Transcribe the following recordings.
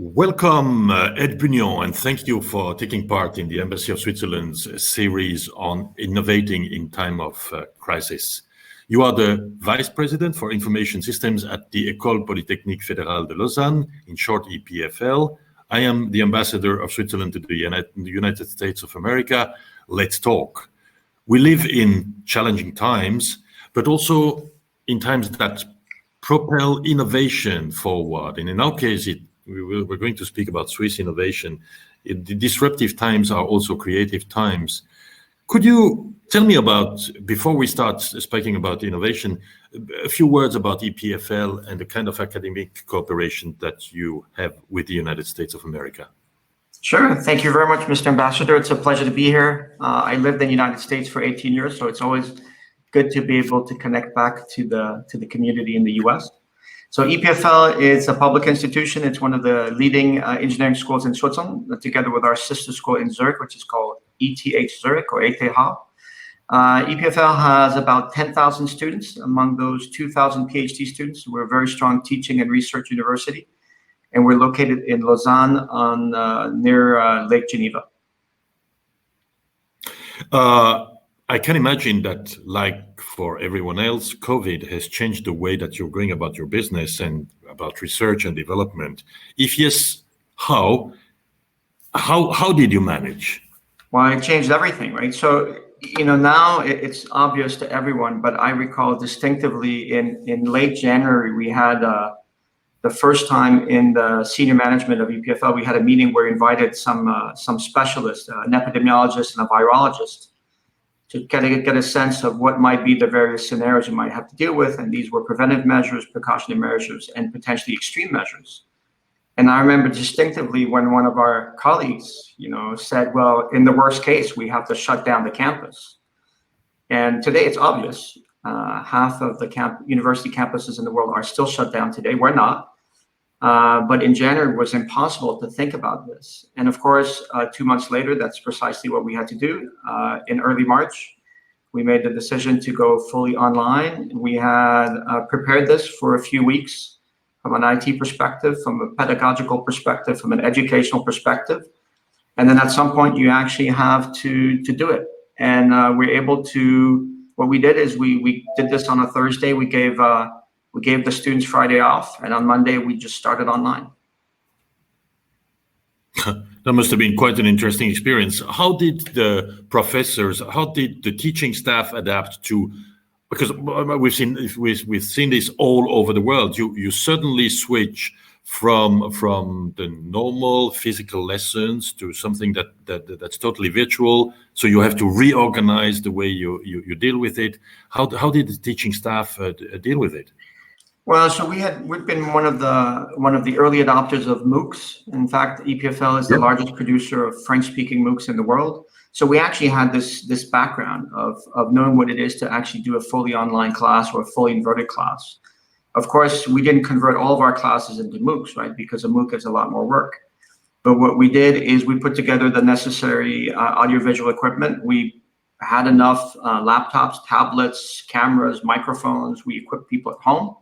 Welcome, Ed Bugnon, and thank you for taking part in the Embassy of Switzerland's series on innovating in time of crisis. You are the Vice President for Information Systems at the École Polytechnique Fédérale de Lausanne, in short EPFL. I am the Ambassador of Switzerland to the United States of America. Let's talk. We live in challenging times, but also in times that propel innovation forward. And in our case, we're going to speak about Swiss innovation. The disruptive times are also creative times. Could you tell me about, before we start speaking about innovation, a few words about EPFL and the kind of academic cooperation that you have with the United States of America? Sure. Thank you very much, Mr. Ambassador. It's a pleasure to be here. I lived in the United States for 18 years, so it's always good to be able to connect back to the community in the US. So EPFL is a public institution. It's one of the leading engineering schools in Switzerland, together with our sister school in Zurich, which is called ETH Zurich or ETH. EPFL has about 10,000 students. Among those 2,000 PhD students, we're a very strong teaching and research university, and we're located in Lausanne on near Lake Geneva. I can imagine that, like for everyone else, COVID has changed the way that you're going about your business and about research and development. If yes, how did you manage? Well, it changed everything, right? So, now it's obvious to everyone, but I recall distinctively in late January, we had the first time in the senior management of EPFL, we had a meeting where we invited some specialists, an epidemiologist and a virologist, to get a sense of what might be the various scenarios you might have to deal with. And these were preventive measures, precautionary measures, and potentially extreme measures. And I remember distinctively when one of our colleagues, said, well, in the worst case, we have to shut down the campus. And today it's obvious. Half of the university campuses in the world are still shut down today. We're not. But in January, it was impossible to think about this. And of course, 2 months later, that's precisely what we had to do. In early March, we made the decision to go fully online. We had prepared this for a few weeks from an IT perspective, from a pedagogical perspective, from an educational perspective. And then at some point, you actually have to do it. And we're able to, what we did is we did this on a Thursday. We gave the students Friday off, and on Monday, we just started online. That must have been quite an interesting experience. How did the professors, how did the teaching staff adapt to, because we've seen this all over the world. You suddenly switch from the normal physical lessons to something that's totally virtual. So you have to reorganize the way you deal with it. How did the teaching staff deal with it? Well, so we've been one of the early adopters of MOOCs. In fact, EPFL is the largest producer of French-speaking MOOCs in the world. So we actually had this background of knowing what it is to actually do a fully online class or a fully inverted class. Of course, we didn't convert all of our classes into MOOCs, right? Because a MOOC is a lot more work. But what we did is we put together the necessary audiovisual equipment. We had enough laptops, tablets, cameras, microphones. We equipped people at home.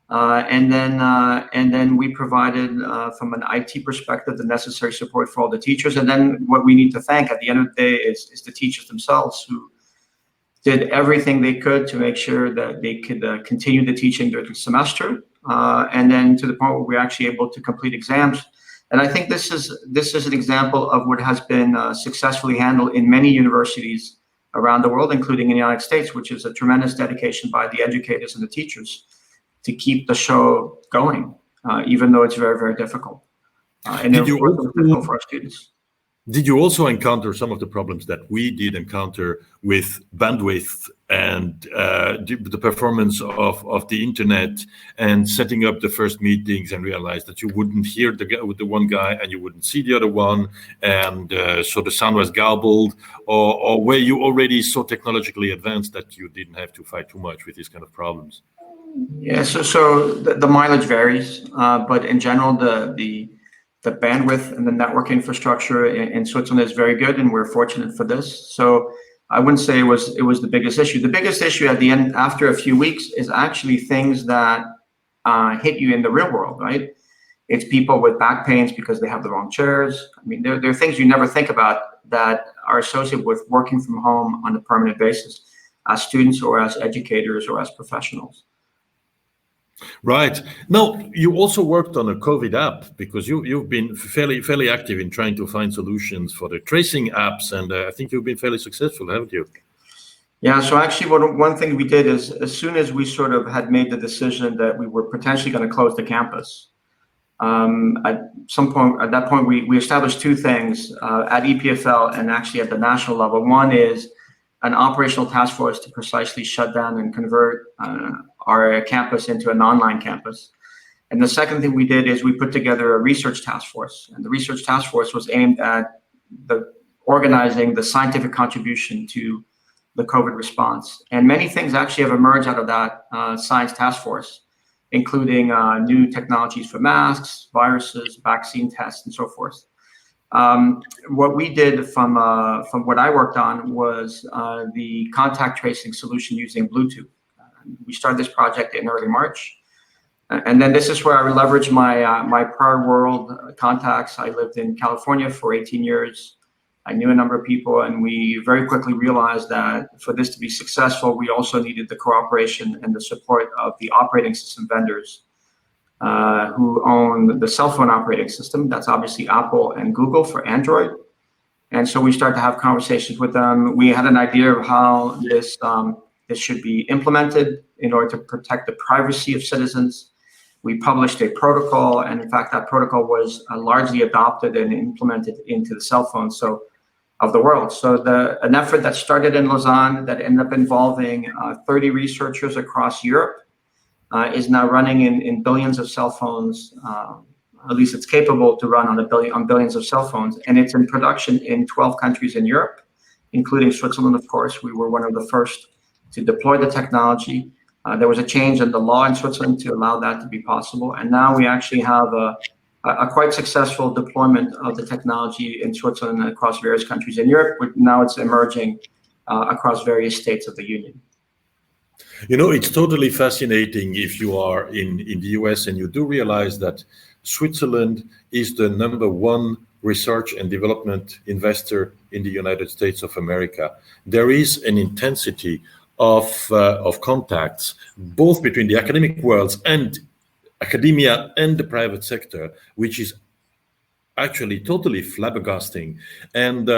And then we provided, from an IT perspective, the necessary support for all the teachers. And then what we need to thank at the end of the day is the teachers themselves, who did everything they could to make sure that they could continue the teaching during the semester, and then to the point where we're actually able to complete exams. And I think this is an example of what has been successfully handled in many universities around the world, including in the United States, which is a tremendous dedication by the educators and the teachers to keep the show going, even though it's very, very difficult. And difficult for our students. Did you also encounter some of the problems that we did encounter with bandwidth and the performance of the internet, and setting up the first meetings and realize that you wouldn't hear the one guy and you wouldn't see the other one, and so the sound was garbled, or were you already so technologically advanced that you didn't have to fight too much with these kind of problems? Yeah, so the mileage varies, but in general, the bandwidth and the network infrastructure in Switzerland is very good, and we're fortunate for this. So I wouldn't say it was the biggest issue. The biggest issue at the end, after a few weeks, is actually things that hit you in the real world, right? It's people with back pains because they have the wrong chairs. I mean, there are things you never think about that are associated with working from home on a permanent basis as students or as educators or as professionals. Right. Now, you also worked on a COVID app because you've been fairly active in trying to find solutions for the tracing apps, and I think you've been fairly successful, haven't you? Yeah, so actually one thing we did is, as soon as we sort of had made the decision that we were potentially going to close the campus, at that point, we established two things at EPFL and actually at the national level. One is an operational task force to precisely shut down and convert our campus into an online campus. And the second thing we did is we put together a research task force. And the research task force was aimed at organizing the scientific contribution to the COVID response. And many things actually have emerged out of that science task force, including new technologies for masks, viruses, vaccine tests, and so forth. What we did from what I worked on was the contact tracing solution using Bluetooth. We started this project in early March. And then this is where I leveraged my prior world contacts. I lived in California for 18 years. I knew a number of people, and we very quickly realized that for this to be successful, we also needed the cooperation and the support of the operating system vendors who own the cell phone operating system. That's obviously Apple and Google for Android. And so we started to have conversations with them. We had an idea of how this should be implemented in order to protect the privacy of citizens. We published a protocol, and in fact, that protocol was largely adopted and implemented into the cell phones of the world. So an effort that started in Lausanne that ended up involving 30 researchers across Europe is now running in billions of cell phones. At least it's capable to run on billions of cell phones, and it's in production in 12 countries in Europe, including Switzerland, of course. We were one of the first to deploy the technology. There was a change in the law in Switzerland to allow that to be possible, and now we actually have a quite successful deployment of the technology in Switzerland and across various countries in Europe, but now it's emerging across various states of the Union. You know, it's totally fascinating if you are in the US and you do realize that Switzerland is the #1 research and development investor in the United States of America. There is an intensity of contacts, both between the academic worlds and academia and the private sector, which is actually totally flabbergasting. And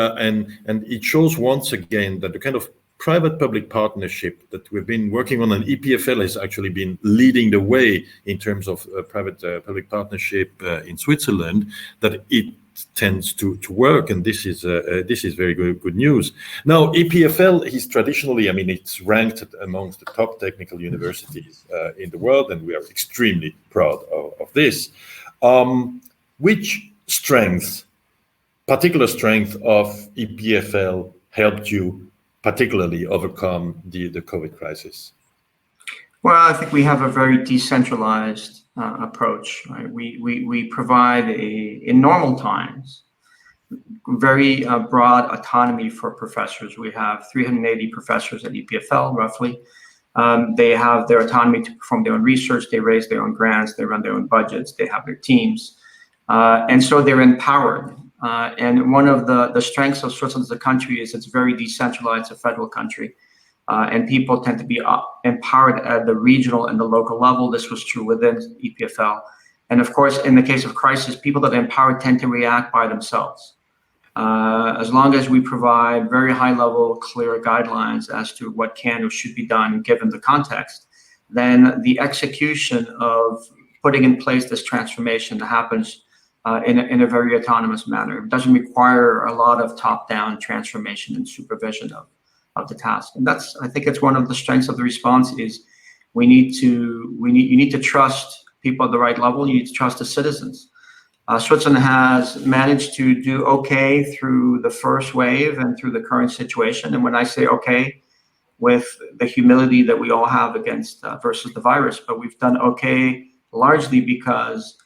it shows once again that the kind of private-public partnership that we've been working on, and EPFL has actually been leading the way in terms of private-public partnership in Switzerland, that it tends to work, and this is very good news. Now, EPFL is traditionally, I mean, it's ranked amongst the top technical universities in the world, and we are extremely proud of this. Which particular strength of EPFL helped you particularly overcome the COVID crisis? Well, I think we have a very decentralized approach. Right? We provide in normal times, very broad autonomy for professors. We have 380 professors at EPFL, roughly. They have their autonomy to perform their own research. They raise their own grants. They run their own budgets. They have their teams. And so they're empowered. And one of the strengths of Switzerland as a country is it's very decentralized, it's a federal country. And people tend to be empowered at the regional and the local level. This was true within EPFL. And of course, in the case of crisis, people that are empowered tend to react by themselves. As long as we provide very high level, clear guidelines as to what can or should be done given the context, then the execution of putting in place this transformation happens in a very autonomous manner. It doesn't require a lot of top-down transformation and supervision of the task. And I think it's one of the strengths of the response is you need to trust people at the right level. You need to trust the citizens. Switzerland has managed to do okay through the first wave and through the current situation. And when I say okay, with the humility that we all have against versus the virus, but we've done okay largely because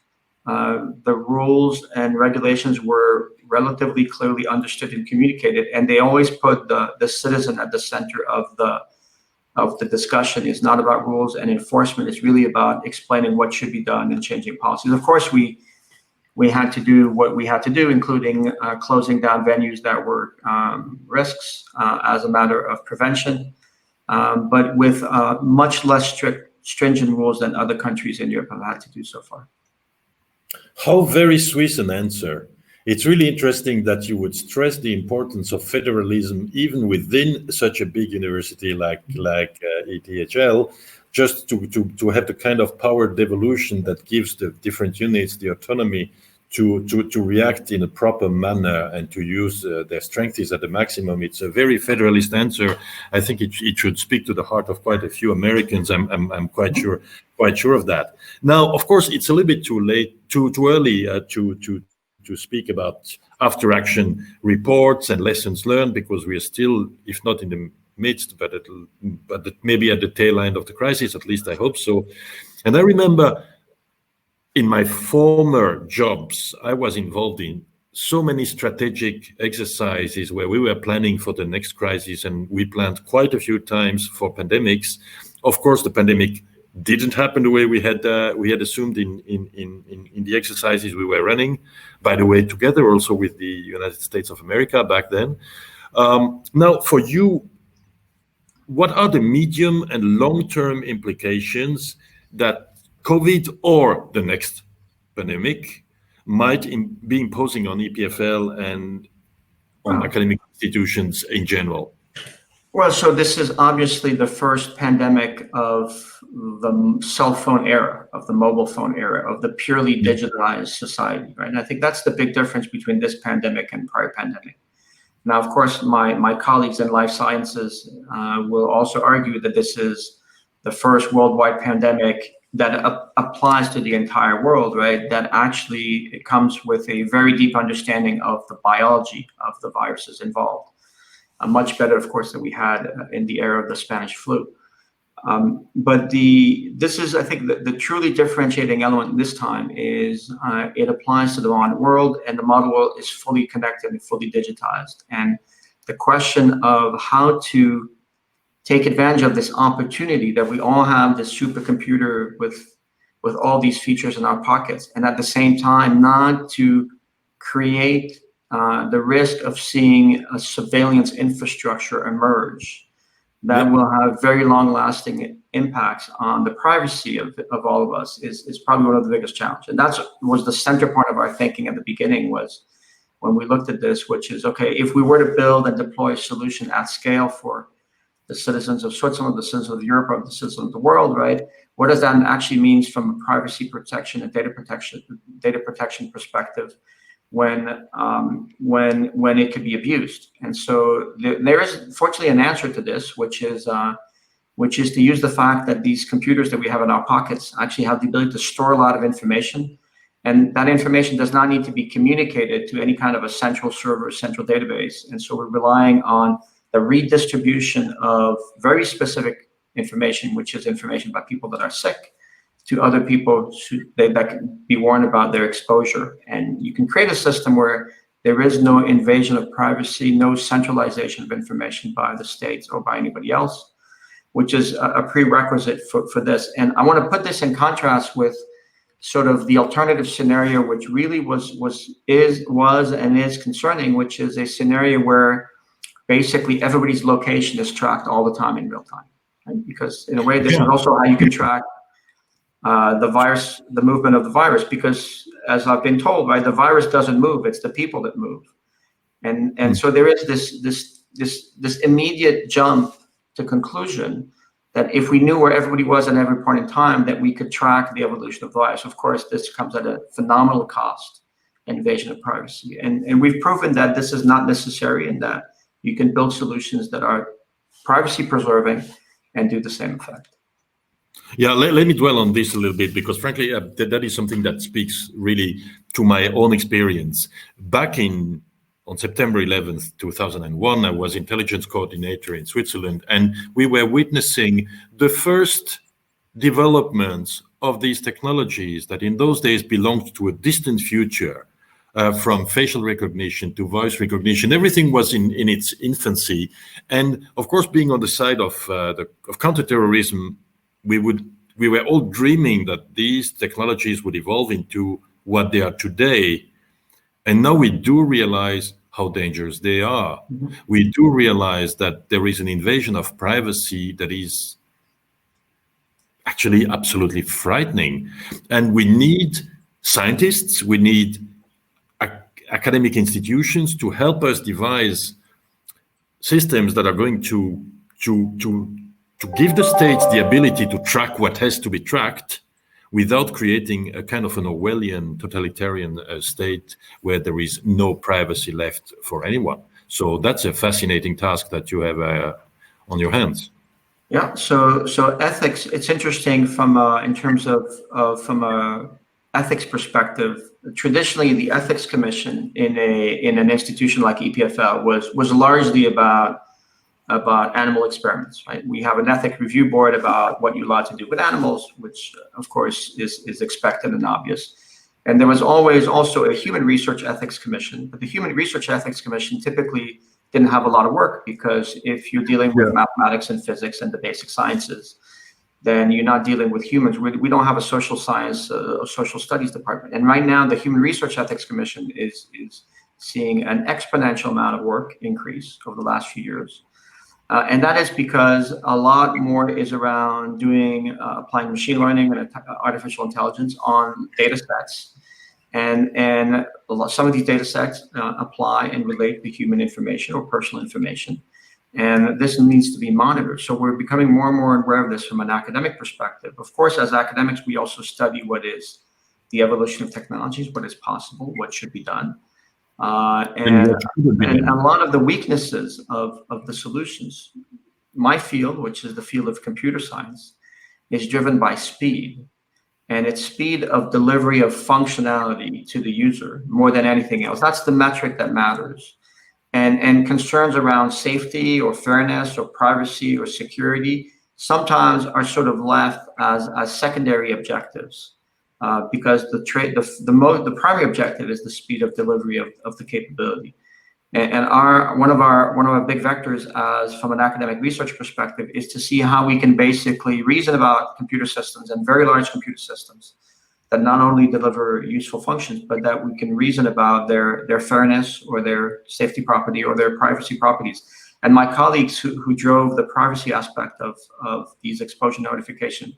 the rules and regulations were relatively clearly understood and communicated, and they always put the citizen at the center of the discussion. It's not about rules and enforcement. It's really about explaining what should be done and changing policies. Of course, we we had to do what we had to do, including closing down venues that were risks as a matter of prevention, but with much less stringent rules than other countries in Europe have had to do so far. How very Swiss an answer. It's really interesting that you would stress the importance of federalism even within such a big university like EPFL, just to have the kind of power devolution that gives the different units the autonomy to react in a proper manner and to use their strengths at the maximum. It's a very federalist answer. I think it should speak to the heart of quite a few Americans. I'm quite sure of that. Now, of course, it's a little bit too early to speak about after action reports and lessons learned, because we are still, if not in the midst, but maybe at the tail end of the crisis, at least I hope so. And I remember in my former jobs, I was involved in so many strategic exercises where we were planning for the next crisis, and we planned quite a few times for pandemics. Of course, the pandemic didn't happen the way we had assumed in the exercises we were running, by the way, together also with the United States of America back then. Now, for you, what are the medium and long-term implications that COVID or the next pandemic might be imposing on EPFL and on academic institutions in general? Well, so this is obviously the first pandemic of the cell phone era, of the mobile phone era, of the purely digitalized society, right? And I think that's the big difference between this pandemic and prior pandemic. Now, of course, my colleagues in life sciences will also argue that this is the first worldwide pandemic that applies to the entire world, right? That actually it comes with a very deep understanding of the biology of the viruses involved. Much better, of course, than we had in the era of the Spanish flu. But this is, I think, the truly differentiating element this time is it applies to the modern world, and the modern world is fully connected and fully digitized. And the question of how to take advantage of this opportunity that we all have this supercomputer with all these features in our pockets, and at the same time not to create the risk of seeing a surveillance infrastructure emerge that will have very long-lasting impacts on the privacy of all of us is probably one of the biggest challenges. And that was the center point of our thinking at the beginning, was when we looked at this, which is, okay, if we were to build and deploy a solution at scale for the citizens of Switzerland, the citizens of Europe, or the citizens of the world, right? What does that actually mean from a privacy protection and data protection perspective when it could be abused? And so there is fortunately an answer to this, which is to use the fact that these computers that we have in our pockets actually have the ability to store a lot of information, and that information does not need to be communicated to any kind of a central server, central database. And so we're relying on the redistribution of very specific information, which is information about people that are sick, to other people that can be warned about their exposure. And you can create a system where there is no invasion of privacy, no centralization of information by the states or by anybody else, which is a prerequisite for this. And I want to put this in contrast with sort of the alternative scenario, which really was and is concerning, which is a scenario where basically everybody's location is tracked all the time in real time. Right? Because in a way, this is also how you can track the movement of the virus, because as I've been told, right, the virus doesn't move, it's the people that move. And so there is this immediate jump to conclusion that if we knew where everybody was at every point in time, that we could track the evolution of the virus. Of course, this comes at a phenomenal cost, invasion of privacy. And we've proven that this is not necessary, and that you can build solutions that are privacy preserving and do the same effect. Yeah, let me dwell on this a little bit, because frankly, that is something that speaks really to my own experience. Back on September 11th, 2001, I was intelligence coordinator in Switzerland, and we were witnessing the first developments of these technologies that in those days belonged to a distant future. From facial recognition to voice recognition, everything was in its infancy. And of course, being on the side of counterterrorism, we were all dreaming that these technologies would evolve into what they are today. And now we do realize how dangerous they are. Mhm. We do realize that there is an invasion of privacy that is actually absolutely frightening. And we need scientists, we need academic institutions to help us devise systems that are going to give the states the ability to track what has to be tracked without creating a kind of an Orwellian totalitarian state where there is no privacy left for anyone. So that's a fascinating task that you have on your hands. Yeah. So ethics. It's interesting from in terms of from a ethics perspective. Traditionally, the ethics commission in an institution like EPFL was largely about animal experiments, right? We have an ethics review board about what you're allowed to do with animals, which of course is expected and obvious. And there was always also a human research ethics commission, but the human research ethics commission typically didn't have a lot of work, because if you're dealing with mathematics and physics and the basic sciences, then you're not dealing with humans. We don't have a social science, social studies department. And right now, the Human Research Ethics Commission is seeing an exponential amount of work increase over the last few years. And that is because a lot more is around doing applying machine learning and artificial intelligence on data sets. And some of these data sets apply and relate to human information or personal information. And this needs to be monitored. So we're becoming more and more aware of this from an academic perspective. Of course, as academics, we also study what is the evolution of technologies, what is possible, what should be done. And a lot of the weaknesses of the solutions. My field, which is the field of computer science, is driven by speed. And it's speed of delivery of functionality to the user more than anything else. That's the metric that matters. And concerns around safety or fairness or privacy or security sometimes are sort of left as secondary objectives, because the primary objective is the speed of delivery of the capability. And one of our big vectors, as from an academic research perspective, is to see how we can basically reason about computer systems and very large computer systems that not only deliver useful functions, but that we can reason about their fairness or their safety property or their privacy properties. And my colleagues who drove the privacy aspect of these exposure notification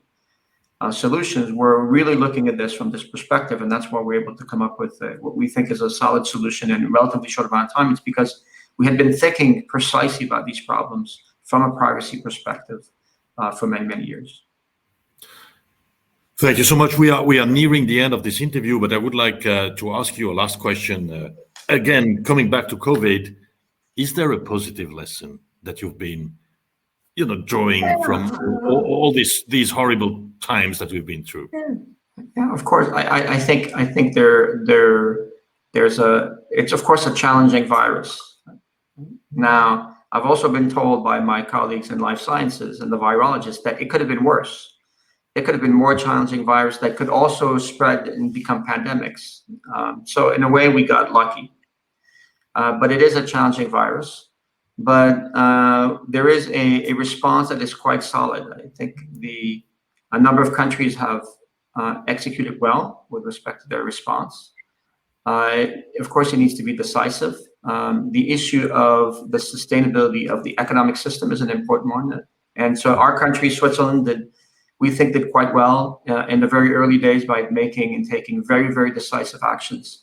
solutions were really looking at this from this perspective. And that's why we're able to come up with what we think is a solid solution in a relatively short amount of time. It's because we had been thinking precisely about these problems from a privacy perspective for many, many years. Thank you so much. We are nearing the end of this interview, but I would like to ask you a last question. Again, coming back to COVID, is there a positive lesson that you've been, drawing from all these horrible times that we've been through? Yeah, of course. I think it's of course a challenging virus. Now, I've also been told by my colleagues in life sciences and the virologists that it could have been worse. It could have been more challenging virus that could also spread and become pandemics. So in a way, we got lucky. But it is a challenging virus. But there is a response that is quite solid. I think a number of countries have executed well with respect to their response. Of course, it needs to be decisive. The issue of the sustainability of the economic system is an important one. And so our country, Switzerland, we think did quite well in the very early days by making and taking very, very decisive actions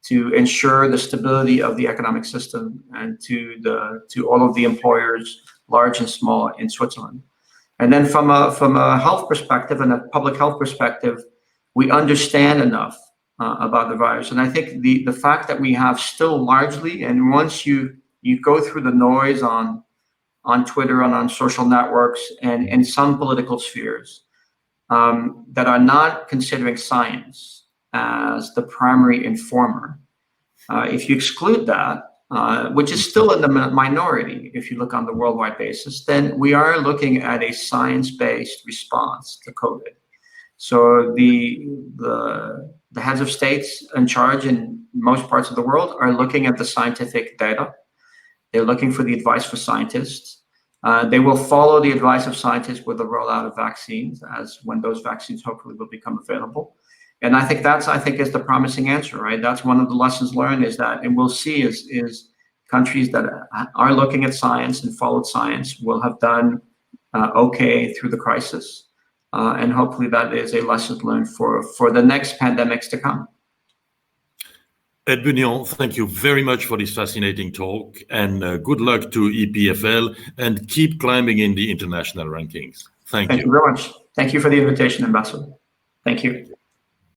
to ensure the stability of the economic system and to all of the employers, large and small, in Switzerland. And then from a health perspective and a public health perspective, we understand enough about the virus. And I think the fact that we have still largely, and once you go through the noise on Twitter and on social networks and in some political spheres that are not considering science as the primary informer. If you exclude that, which is still in the minority, if you look on the worldwide basis, then we are looking at a science-based response to COVID. So the heads of states in charge in most parts of the world are looking at the scientific data. They're looking for the advice for scientists. They will follow the advice of scientists with the rollout of vaccines, as when those vaccines hopefully will become available. And I think is the promising answer, right? That's one of the lessons learned is that, and we'll see is countries that are looking at science and followed science will have done okay through the crisis. And hopefully that is a lesson learned for the next pandemics to come. Ed Bugnon, thank you very much for this fascinating talk, and good luck to EPFL, and keep climbing in the international rankings. Thank you. Thank you very much. Thank you for the invitation, Ambassador. Thank you.